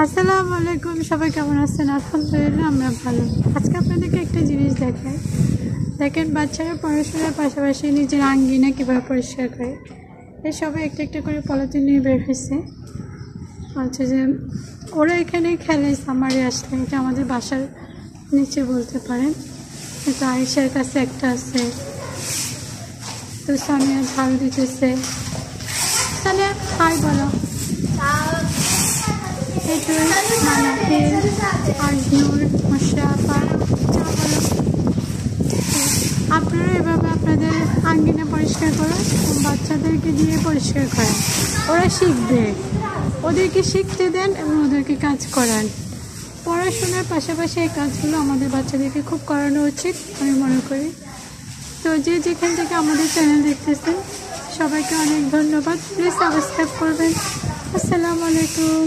আসসালামু আলাইকুম, সবাই কেমন আছেন? আলহামদুলিল্লাহ আমরা ভালো। আজকে আপনাদেরকে একটা জিনিস দেখাই। দেখেন, বাচ্চারা পড়াশোনার পাশাপাশি নিজের আঙ্গিনা কীভাবে পরিষ্কার করে। এই সবাই একটা একটা করে পলিথিন নিয়ে বের হয়েছে। হচ্ছে যে ওরা এখানে খেলে সামারে আসলে। এটা আমাদের বাসার নিচে বলতে পারেন। কিন্তু আয়েশার কাছে একটা আছে, তো সামিয়া ঝাল দিতেছে। সামিয়া হাই বলো। আপনারা এভাবে আপনাদের আঙ্গিনা পরিষ্কার করেন, বাচ্চাদেরকে দিয়ে পরিষ্কার করেন, ওরা শিখবে। ওদেরকে শিখতে দেন এবং ওদেরকে কাজ করান। পড়াশোনার পাশাপাশি এই কাজগুলো আমাদের বাচ্চাদেরকে খুব করানো উচিত আমি মনে করি। তো যে যেখান থেকে আমাদের চ্যানেল দেখতেছেন সবাইকে অনেক ধন্যবাদ। প্লিজ সাবস্ক্রাইব করবেন। আসসালামু আলাইকুম।